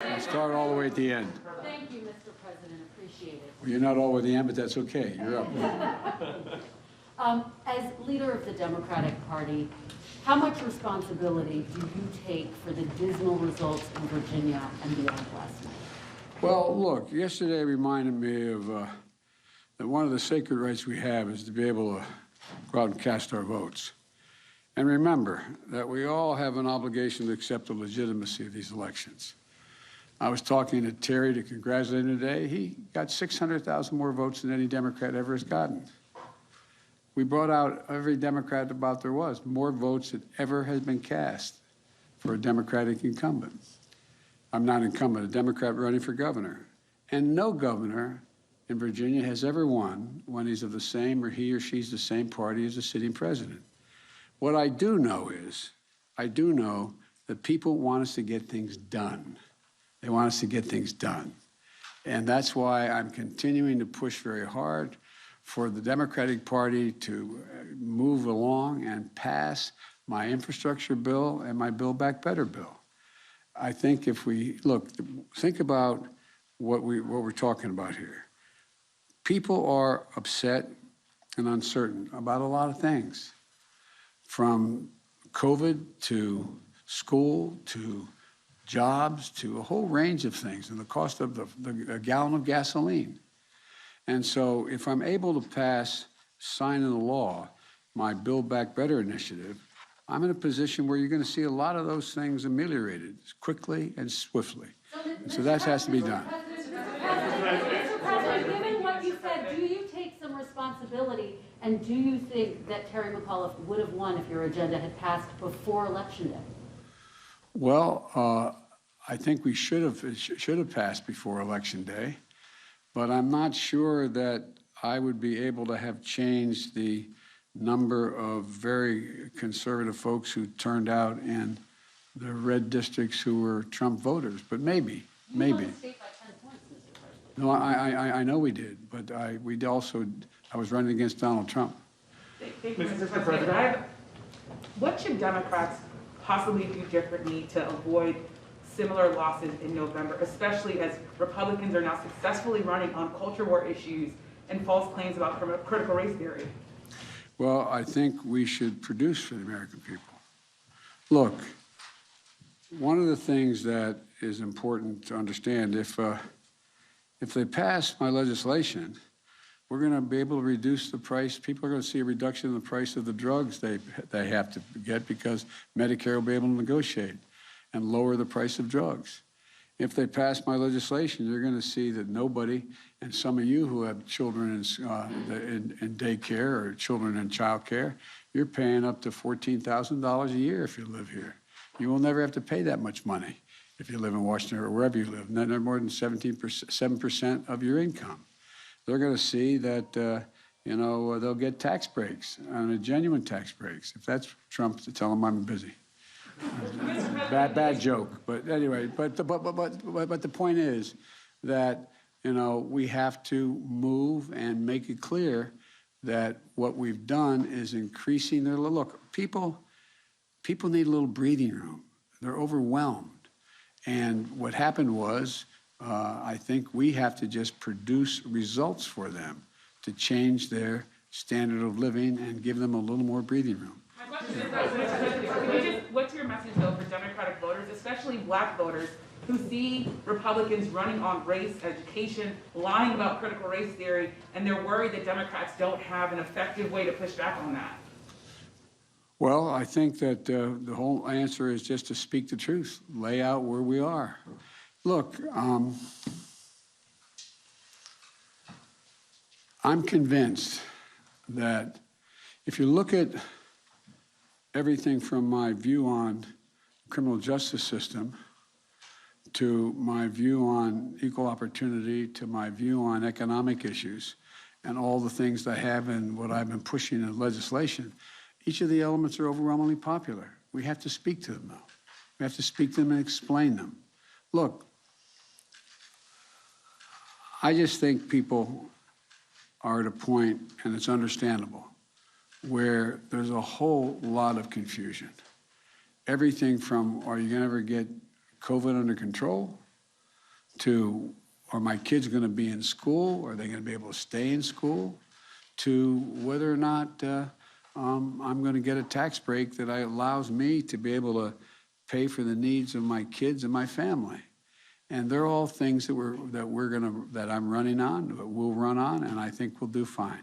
I'll start all the way at the end. Thank you, Mr. President. Appreciate it. Well, you're not all the way at the end, but that's okay. You're up. As leader of the Democratic Party, how much responsibility do you take for the dismal results in Virginia and beyond last night? Well, look, yesterday reminded me of that one of the sacred rights we have is to be able to go out and cast our votes. And remember that we all have an obligation to accept the legitimacy of these elections. I was talking to Terry to congratulate him today. He got 600,000 more votes than any Democrat ever has gotten. We brought out every Democrat about there was, more votes than ever has been cast for a Democratic incumbent. I'm not incumbent, a Democrat running for governor. And no governor in Virginia has ever won when he's of the same or he or she's the same party as the sitting president. What I do know is, I do know that people want us to get things done. They want us to get things done. And that's why I'm continuing to push very hard for the Democratic Party to move along and pass my infrastructure bill and my Build Back Better bill. I think if we, look, think about what we're talking about here. People are upset and uncertain about a lot of things, from COVID to school to jobs to a whole range of things, and the cost of a gallon of gasoline. And so if I'm able to sign into law, my Build Back Better initiative, I'm in a position where you're going to see a lot of those things ameliorated quickly and swiftly. So that has to be done. Mr. President, given what you said, do you take some responsibility, and do you think that Terry McAuliffe would have won if your agenda had passed before Election Day? Well, I think we should have passed before Election Day, but I'm not sure that I would be able to have changed the number of very conservative folks who turned out in the red districts who were Trump voters, but maybe. You won the state by 10 points, Mr. President. No, I know we did, but I was running against Donald Trump. Thank you, Mr. President. What should Democrats possibly do differently to avoid similar losses in November, especially as Republicans are now successfully running on culture war issues and false claims about critical race theory? Well, I think we should produce for the American people. Look, one of the things that is important to understand, if they pass my legislation, we're going to be able to reduce the price. People are going to see a reduction in the price of the drugs they have to get, because Medicare will be able to negotiate and lower the price of drugs. If they pass my legislation, you're going to see that nobody, and some of you who have children in daycare or children in child care, you're paying up to $14,000 a year if you live here. You will never have to pay that much money if you live in Washington or wherever you live, no more than 7% of your income. They're going to see that, they'll get tax breaks, genuine tax breaks. If that's Trump, to tell him I'm busy. Bad joke, but anyway. But the point is that we have to move and make it clear that what we've done is increasing their look. People need a little breathing room. They're overwhelmed, and what happened was, I think we have to just produce results for them to change their standard of living and give them a little more breathing room. My question is, what's your message, though, for Democratic voters, especially Black voters, who see Republicans running on race, education, lying about critical race theory, and they're worried that Democrats don't have an effective way to push back on that? Well, I think that the whole answer is just to speak the truth, lay out where we are. Look, I'm convinced that if you look at everything from my view on the criminal justice system to my view on equal opportunity to my view on economic issues and all the things I have and what I've been pushing in legislation, each of the elements are overwhelmingly popular. We have to speak to them, though. We have to speak to them and explain them. Look, I just think people are at a point, and it's understandable, where there's a whole lot of confusion. Everything from, are you going to ever get COVID under control, to, are my kids going to be in school? Are they going to be able to stay in school? To whether or not I'm going to get a tax break that allows me to be able to pay for the needs of my kids and my family. And they're all things that I'm running on, that we'll run on, and I think we'll do fine.